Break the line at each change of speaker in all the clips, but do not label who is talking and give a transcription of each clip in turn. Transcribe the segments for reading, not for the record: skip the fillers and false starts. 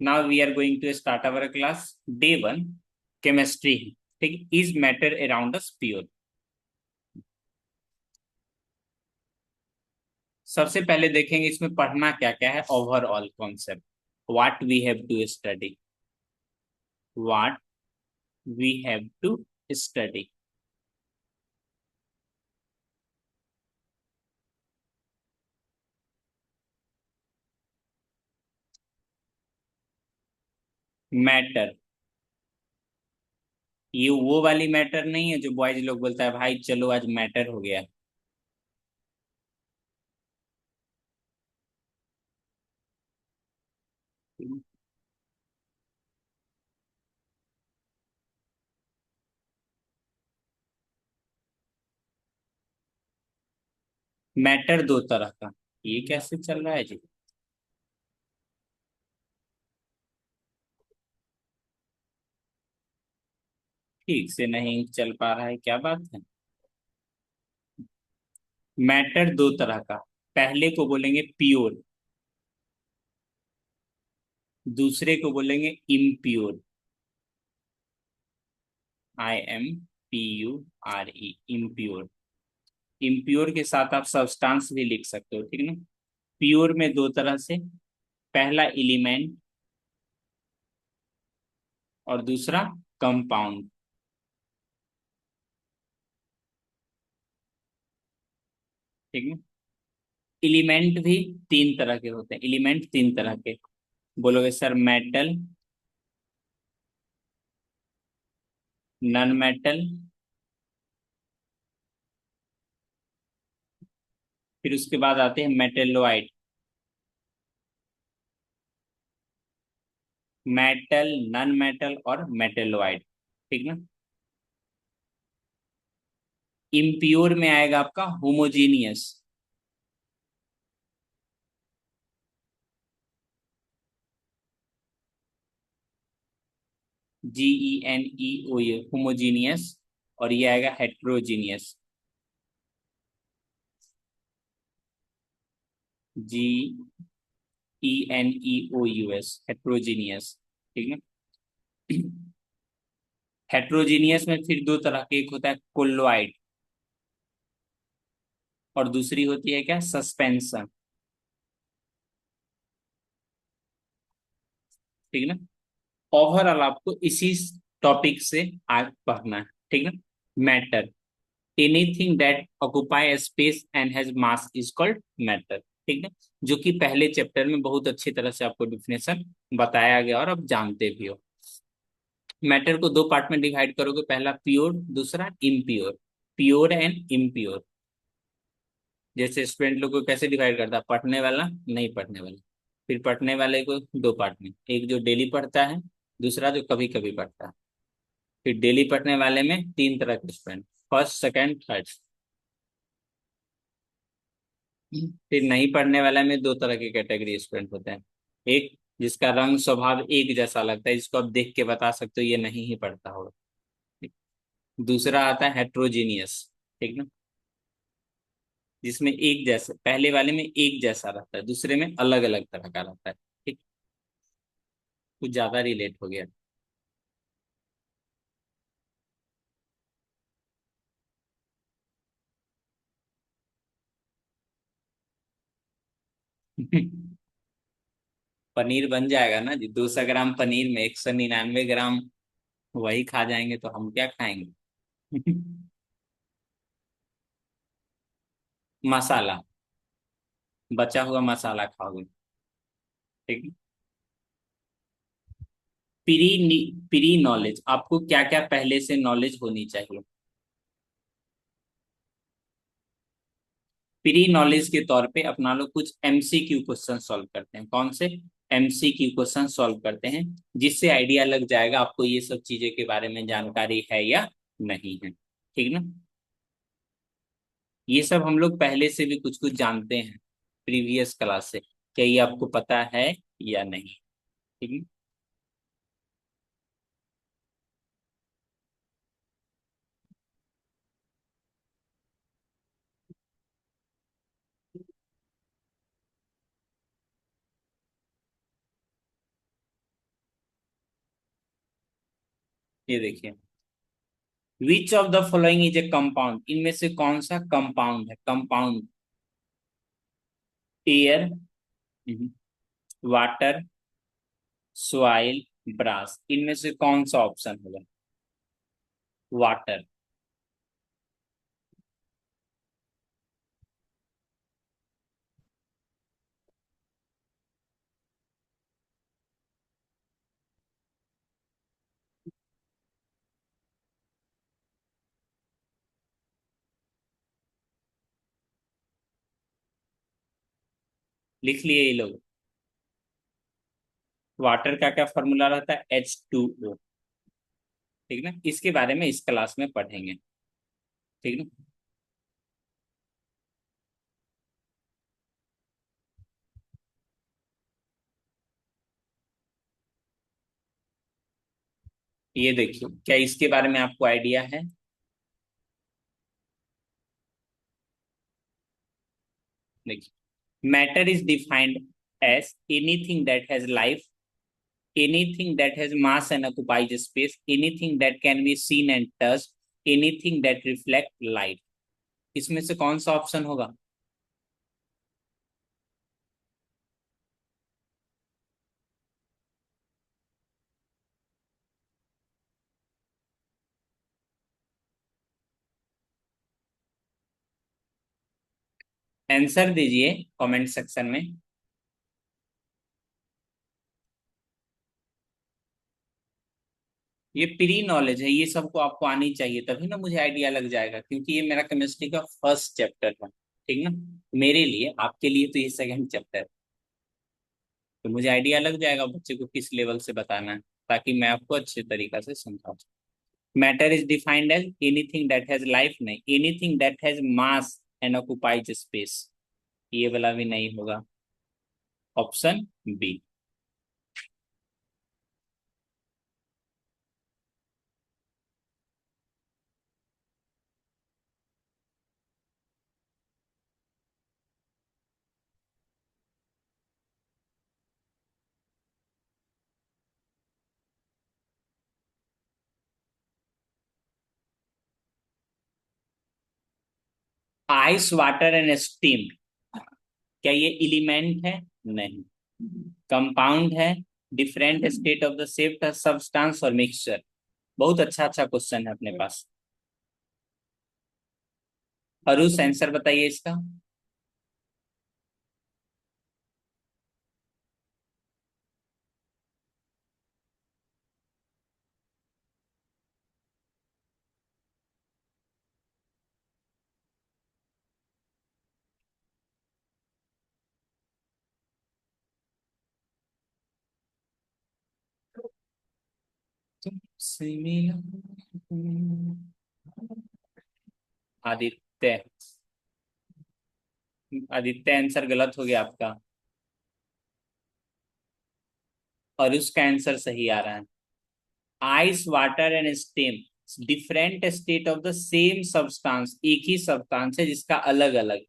Now we are going to start our class day one chemistry. ठीक, is matter around us pure. सबसे पहले देखेंगे इसमें पढ़ना क्या क्या है, overall concept, what we have to study, what we have to study. Matter, ये वो वाली मैटर नहीं है जो बॉयज लोग बोलता है भाई चलो आज मैटर हो गया। मैटर दो तरह का, ये कैसे चल रहा है जी? ठीक से नहीं चल पा रहा है, क्या बात है? मैटर दो तरह का, पहले को बोलेंगे प्योर, दूसरे को बोलेंगे इम्प्योर। IMPURE, impure. इम्प्योर के साथ आप सब्सटेंस भी लिख सकते हो, ठीक है ना। प्योर में दो तरह से, पहला एलिमेंट और दूसरा कंपाउंड, ठीक है। एलिमेंट भी तीन तरह के होते हैं, एलिमेंट तीन तरह के। बोलोगे सर मेटल, नॉन मेटल, फिर उसके बाद आते हैं मेटेलोइड। मेटल, नॉन मेटल और मेटेलोइड, ठीक ना। इम्प्योर में आएगा आपका होमोजीनियस। GENEOA, homogeneous. और ये आएगा हेट्रोजीनियस। GENEOUS, हेट्रोजीनियस, ठीक है। हेट्रोजीनियस में फिर दो तरह के, एक होता है कोलोइड और दूसरी होती है क्या, सस्पेंशन, ठीक है ना। ओवरऑल आपको इसी टॉपिक से आज पढ़ना है, ठीक है ना। Matter, anything that occupy space and has mass is called matter, ठीक है। जो कि पहले चैप्टर में बहुत अच्छी तरह से आपको डिफिनेशन बताया गया और आप जानते भी हो। मैटर को दो पार्ट में डिवाइड करोगे, पहला प्योर, दूसरा इम्प्योर। प्योर एंड इम्प्योर, जैसे स्टूडेंट लोग को कैसे डिवाइड करता है, पढ़ने वाला, नहीं पढ़ने वाला। फिर पढ़ने वाले को दो पार्ट में, एक जो डेली पढ़ता है, दूसरा जो कभी कभी पढ़ता है। फिर डेली पढ़ने वाले में तीन तरह के स्टूडेंट, फर्स्ट सेकंड थर्ड। फिर नहीं पढ़ने वाला में दो तरह के कैटेगरी स्टूडेंट होते हैं। एक जिसका रंग स्वभाव एक जैसा लगता है, जिसको आप देख के बता सकते हो ये नहीं ही पढ़ता होगा, ठीक। दूसरा आता है हेट्रोजीनियस, ठीक ना, जिसमें एक जैसे, पहले वाले में एक जैसा रहता है, दूसरे में अलग अलग तरह का रहता है, ठीक। कुछ ज्यादा रिलेट हो गया। पनीर बन जाएगा ना जी, 200 ग्राम पनीर में 199 ग्राम वही खा जाएंगे तो हम क्या खाएंगे? मसाला, बचा हुआ मसाला खाओगे, ठीक है। प्री प्री नॉलेज, आपको क्या क्या पहले से नॉलेज होनी चाहिए। प्री नॉलेज के तौर पे अपना लोग कुछ MCQ क्वेश्चन सॉल्व करते हैं। कौन से? MCQ क्वेश्चन सॉल्व करते हैं, जिससे आइडिया लग जाएगा आपको ये सब चीजें के बारे में जानकारी है या नहीं है, ठीक ना। ये सब हम लोग पहले से भी कुछ कुछ जानते हैं प्रीवियस क्लास से, क्या ये आपको पता है या नहीं, ठीक है। ये देखिए, which of the following is a compound, इनमें से कौन सा कंपाउंड है? Compound, air, water, soil, brass, इनमें से कौन सा ऑप्शन होगा? वाटर। लिख लिए ये लोग? वाटर का क्या फॉर्मूला रहता है? H2O। ठीक ना, इसके बारे में इस क्लास में पढ़ेंगे। ठीक ना। ये देखिए, क्या इसके बारे में आपको आइडिया है? देखिए, matter is defined as anything that has life, anything that has mass and occupies space, anything that can be seen and touched, anything that reflect light। इसमें से कौन सा ऑप्शन होगा? आंसर दीजिए कमेंट सेक्शन में। ये प्री नॉलेज है, ये सबको आपको आनी चाहिए, तभी ना मुझे आइडिया लग जाएगा, क्योंकि ये मेरा केमिस्ट्री का फर्स्ट चैप्टर है। ठीक ना। मेरे लिए, आपके लिए तो ये सेकंड चैप्टर है। तो मुझे आइडिया लग जाएगा बच्चे को किस लेवल से बताना है, ताकि मैं आपको अच्छे तरीका से समझाऊं। Matter is defined as anything that has life, नहीं, anything that has mass and occupies space, ये वाला भी नहीं होगा। Option B. Ice, water and steam, क्या ये एलिमेंट है? नहीं। कंपाउंड है, डिफरेंट स्टेट ऑफ द सेफ्ट सब्सटेंस और मिक्सचर। बहुत अच्छा अच्छा क्वेश्चन है अपने पास। अरुष, आंसर बताइए इसका। तुमसे मिला, आदित्य। आदित्य, आंसर गलत हो गया आपका। और उसका आंसर सही आ रहा है। Ice, water and steam, different state of the same substance, एक ही सब्सटेंस है जिसका अलग अलग।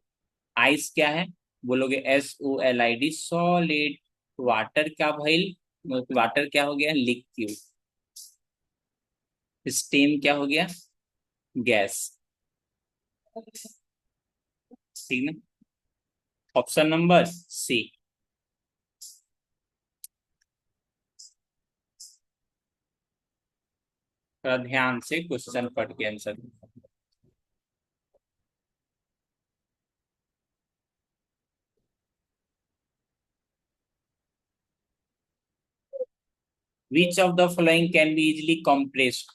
आइस क्या है? बोलोगे SOLID, सॉलिड। वाटर क्या भाई? वाटर क्या हो गया? लिक्विड। स्टीम क्या हो गया? गैस। ठीक ना। Option number C. ध्यान से क्वेश्चन पढ़ के answer. Which of the following can be easily compressed?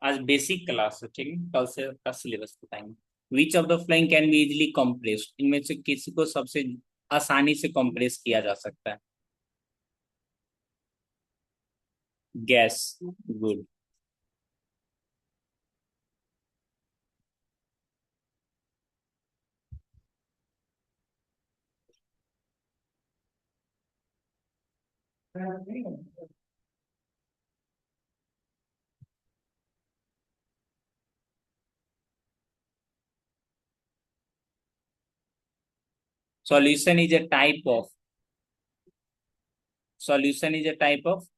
आज बेसिक क्लास है, ठीक है, कल से का सिलेबस बताएंगे। Which of the following can be easily compressed, इनमें से किसी को सबसे आसानी से कंप्रेस किया जा सकता है? Gas. Good. Solution is a type of, Solution is a type of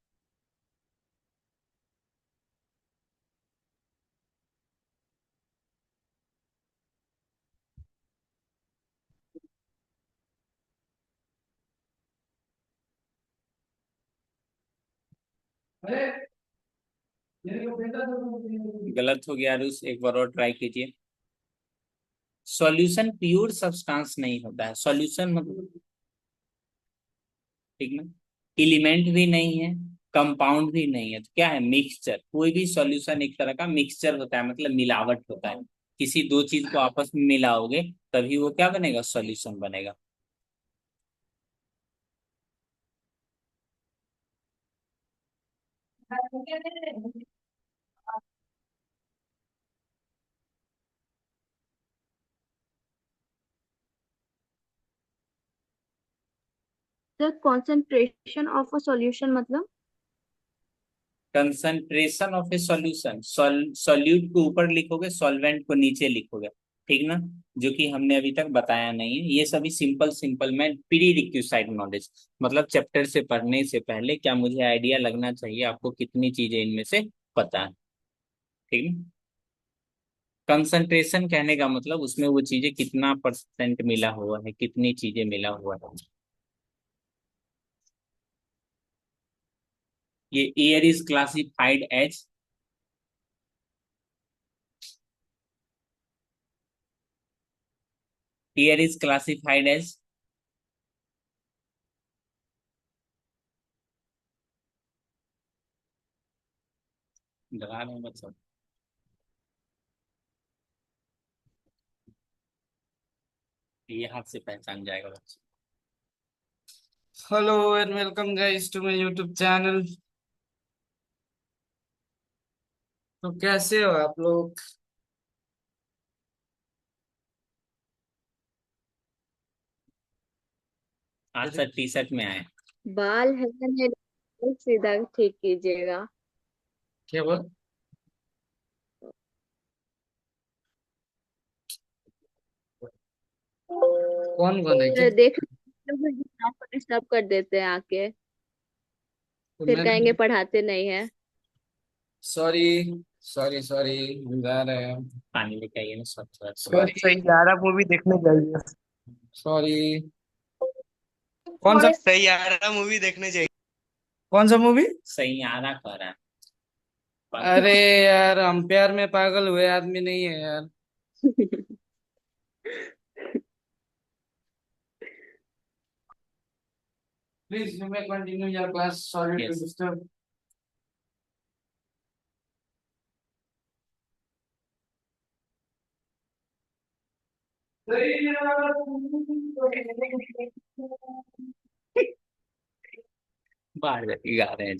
गलत हो गया रूस, एक बार और ट्राई कीजिए। सॉल्यूशन प्योर सब्सटेंस नहीं होता है, सॉल्यूशन मतलब, ठीक ना, एलिमेंट भी नहीं है, कंपाउंड भी नहीं है, तो क्या है, मिक्सचर। कोई भी सॉल्यूशन एक तरह का मिक्सचर होता है, मतलब मिलावट होता है। किसी दो चीज को आपस में मिलाओगे तभी वो क्या बनेगा, सॉल्यूशन बनेगा।
The concentration of a solution मतलब।
Concentration of A solution, solute को ऊपर लिखोगे, सॉल्वेंट को नीचे लिखोगे, ठीक ना, जो कि हमने अभी तक बताया नहीं है। ये सभी सिंपल सिंपल में प्री रिक्विसाइट नॉलेज, मतलब चैप्टर से पढ़ने से पहले क्या मुझे आइडिया लगना चाहिए आपको कितनी चीजें इनमें से पता है, ठीक है। कंसंट्रेशन कहने का मतलब उसमें वो चीजें कितना परसेंट मिला हुआ है, कितनी चीजें मिला हुआ है। ये air is classified as, air is classified as, डरा रहे हैं बच्चों, ये हाथ से पहचान जाएगा बच्चे।
Hello and welcome guys to my YouTube channel। तो कैसे हो आप लोग?
आज सर टी शर्ट में आए।
बाल है मेरे, सीधा ठीक कीजिएगा।
क्या बोल? कौन कौन है क्या?
फिर देख आपको डिस्टर्ब कर देते हैं आके,
तो
फिर
मैं
कहेंगे पढ़ाते नहीं है।
सॉरी सॉरी सॉरी जा रहे हैं।
पानी लेके आइए ना, स्वच्छ
सॉरी
स्वच्छ।
सैयारा मूवी देखने जाइए।
सॉरी। कौन सा?
सैयारा मूवी देखने जाइए।
कौन सा मूवी?
सही आरा कर रहा है।
अरे यार, अंपायर में पागल हुए आदमी नहीं है यार। Please you may continue your class, sorry to
yes,
disturb.
बाहर गा रहे हैं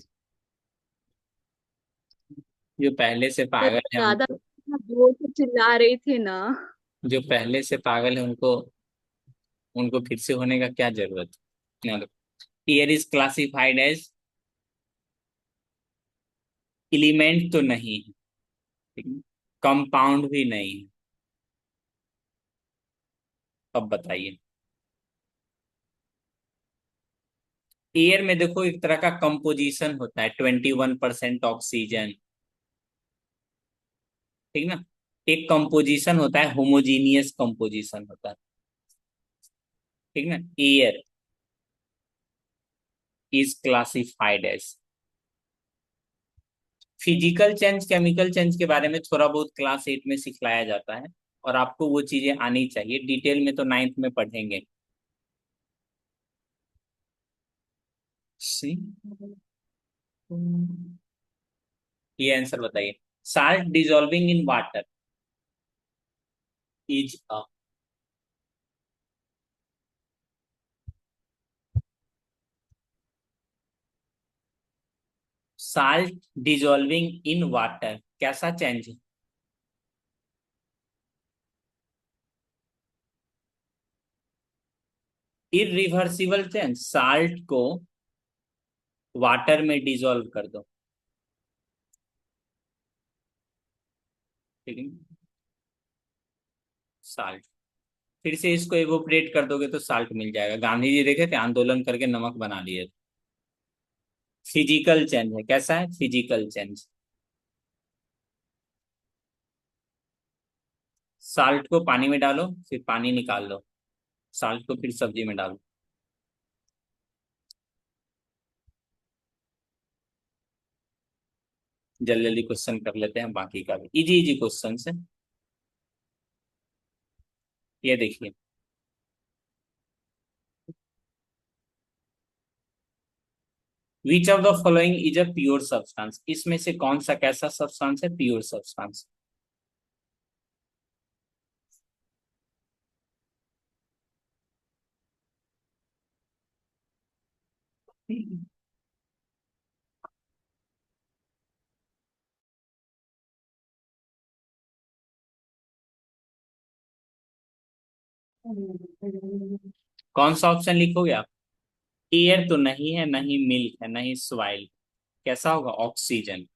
जो पहले से
तो
पागल है
ज्यादा
उनको,
जोर से चिल्ला रही थी ना।
जो पहले से पागल है उनको, उनको फिर से होने का क्या जरूरत है। Air is classified as, element तो नहीं है, ठीक है, कंपाउंड भी नहीं है। अब बताइए, एयर में देखो एक तरह का कंपोजिशन होता है, 21% ऑक्सीजन, ठीक ना। एक कंपोजिशन होता है, होमोजीनियस कंपोजिशन होता है, ठीक ना। Air is classified as, physical change chemical change के बारे में थोड़ा बहुत क्लास 8 में सिखलाया जाता है, और आपको वो चीजें आनी चाहिए, डिटेल में तो 9th में पढ़ेंगे। सी, ये आंसर बताइए। Salt dissolving in water is a, salt dissolving in water कैसा चेंज है, इरिवर्सिबल चेंज। साल्ट को वाटर में डिजोल्व कर दो, ठीक है, साल्ट, फिर से इसको एवोपरेट कर दोगे तो साल्ट मिल जाएगा। गांधी जी देखे थे, आंदोलन करके नमक बना लिए थे। फिजिकल चेंज है, कैसा है? Physical change. साल्ट को पानी में डालो, फिर पानी निकाल लो, साल्ट को फिर सब्जी में डालो। जल्दी जल्दी क्वेश्चन कर लेते हैं, बाकी का भी इजी इजी क्वेश्चन है। ये देखिए, which of the following is a pure substance, इसमें से कौन सा कैसा सब्सटेंस है प्योर सब्सटेंस? कौन सा ऑप्शन लिखोगे आप? एयर तो नहीं है, नहीं मिल्क है, नहीं सॉइल, कैसा होगा? ऑक्सीजन।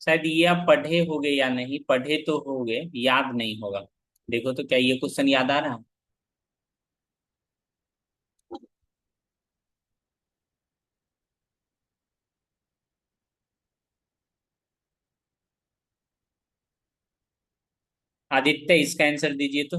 शायद ये आप पढ़े होगे या नहीं पढ़े तो होगे, याद नहीं होगा। देखो तो क्या ये क्वेश्चन याद आ रहा है? आदित्य, इसका आंसर दीजिए तो।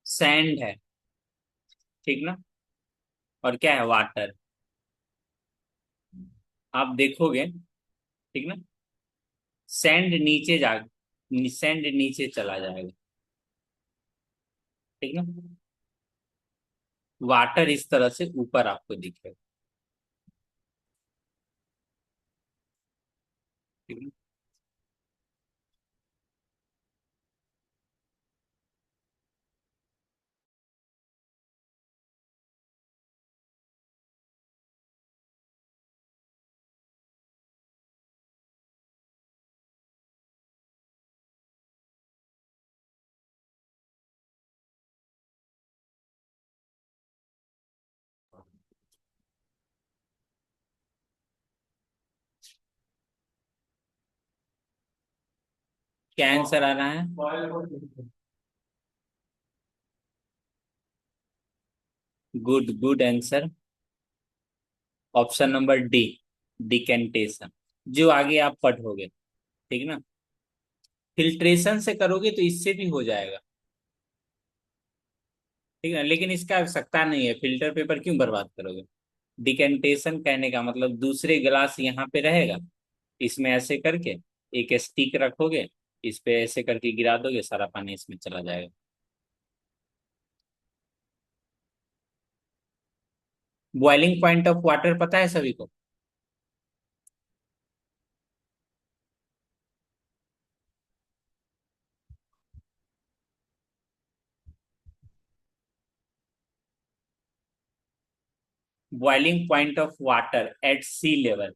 सैंड है, ठीक ना? और क्या है? वाटर। आप देखोगे, ठीक ना, सैंड नीचे जा, सैंड नीचे चला जाएगा, ठीक ना, वाटर इस तरह से ऊपर आपको दिखेगा, ठीक ना। क्या आंसर आ रहा है? Good good answer, option number D, decantation. जो आगे आप पढ़ोगे, ठीक ना, फिल्ट्रेशन से करोगे तो इससे भी हो जाएगा, ठीक है, लेकिन इसका आवश्यकता नहीं है, फिल्टर पेपर क्यों बर्बाद करोगे? डिकेंटेशन कहने का मतलब दूसरे गिलास यहाँ पे रहेगा, इसमें ऐसे करके एक स्टिक रखोगे, इस पे ऐसे करके गिरा दोगे, सारा पानी इसमें चला जाएगा। बॉइलिंग पॉइंट ऑफ वाटर पता है सभी को? Boiling point of water at sea level,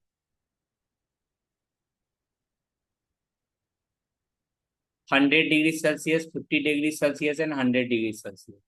100 degree Celsius, 50 degree Celsius and 100 degree Celsius.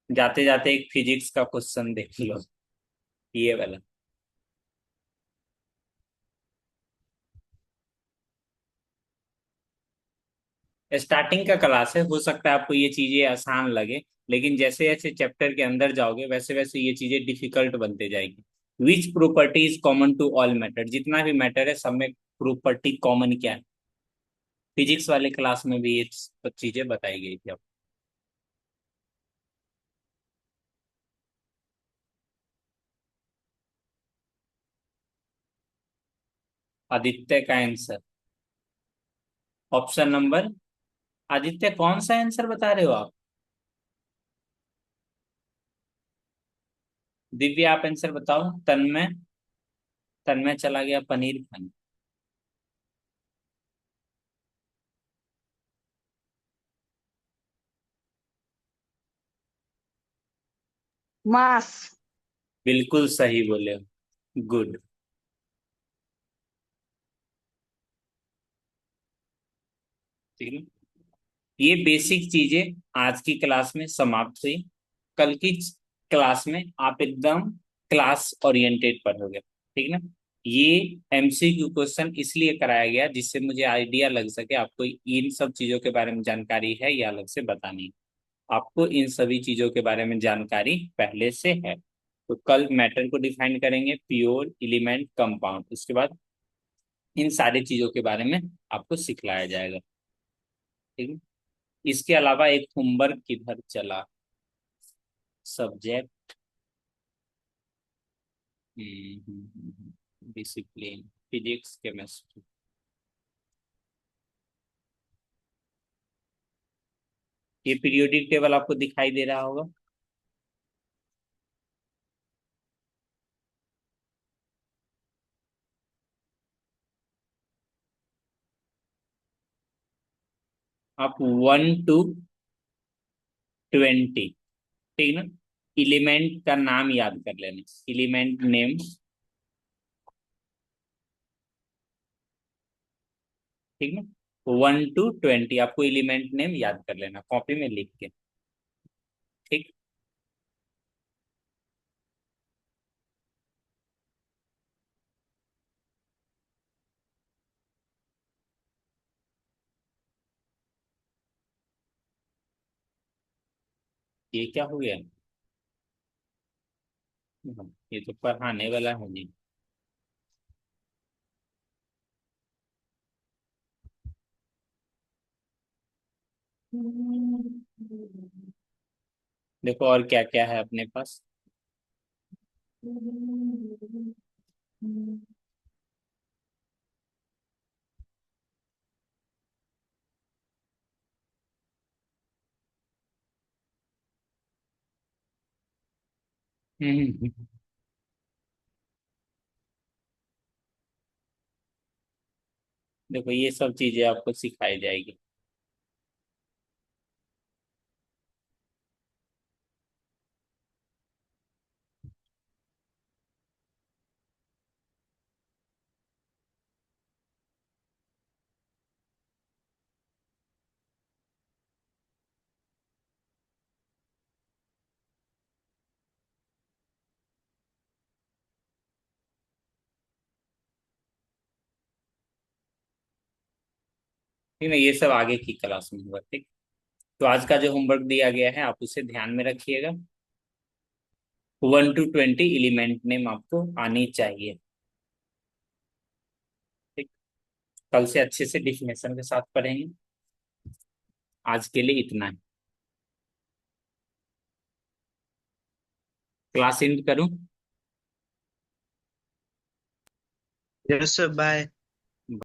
जाते जाते एक फिजिक्स का क्वेश्चन देख लो, ये वाला। स्टार्टिंग का क्लास है, हो सकता है आपको ये चीजें आसान लगे, लेकिन जैसे जैसे चैप्टर के अंदर जाओगे वैसे वैसे ये चीजें डिफिकल्ट बनते जाएगी। Which property is common to all matter, जितना भी मैटर है सब में प्रॉपर्टी कॉमन क्या है? फिजिक्स वाले क्लास में भी ये सब चीजें बताई गई थी। आदित्य का आंसर ऑप्शन नंबर, आदित्य कौन सा आंसर बता रहे हो आप? दिव्य आप आंसर बताओ। तन्मय, तन्मय चला गया पनीर खाने।
मास।
बिल्कुल सही बोले हो, गुड। ठीक है, ये बेसिक चीजें आज की क्लास में समाप्त हुई। कल की क्लास में आप एकदम क्लास ओरिएंटेड पढ़ोगे, ठीक ना। ये एमसीक्यू क्वेश्चन इसलिए कराया गया जिससे मुझे आइडिया लग सके आपको इन सब चीजों के बारे में जानकारी है या अलग से बतानी। आपको इन सभी चीजों के बारे में जानकारी पहले से है। तो कल मैटर को डिफाइन करेंगे, प्योर, एलिमेंट, कंपाउंड, उसके बाद इन सारी चीजों के बारे में आपको सिखलाया जाएगा, ठीक है। इसके अलावा एक होमवर्क किधर चला? Subject, discipline, physics, chemistry. ये पीरियोडिक टेबल आपको दिखाई दे रहा होगा। आप 1 to 20, ठीक ना, एलिमेंट का नाम याद कर लेना, एलिमेंट नेम, ठीक ना। 1 to 20 आपको एलिमेंट नेम याद कर लेना कॉपी में लिख के, ठीक। ये क्या हो गया? ये तो पढ़ाने वाला है जी। देखो और क्या क्या है अपने पास। हम्म, देखो ये सब चीजें आपको सिखाई जाएगी। ठीक है, ये सब आगे की क्लास में होगा, ठीक। तो आज का जो होमवर्क दिया गया है आप उसे ध्यान में रखिएगा। 1 to 20 एलिमेंट नेम आपको आनी चाहिए, ठीक। कल से अच्छे से डिफिनेशन के साथ पढ़ेंगे। आज के लिए इतना है। क्लास एंड करूं?
Yes sir, bye.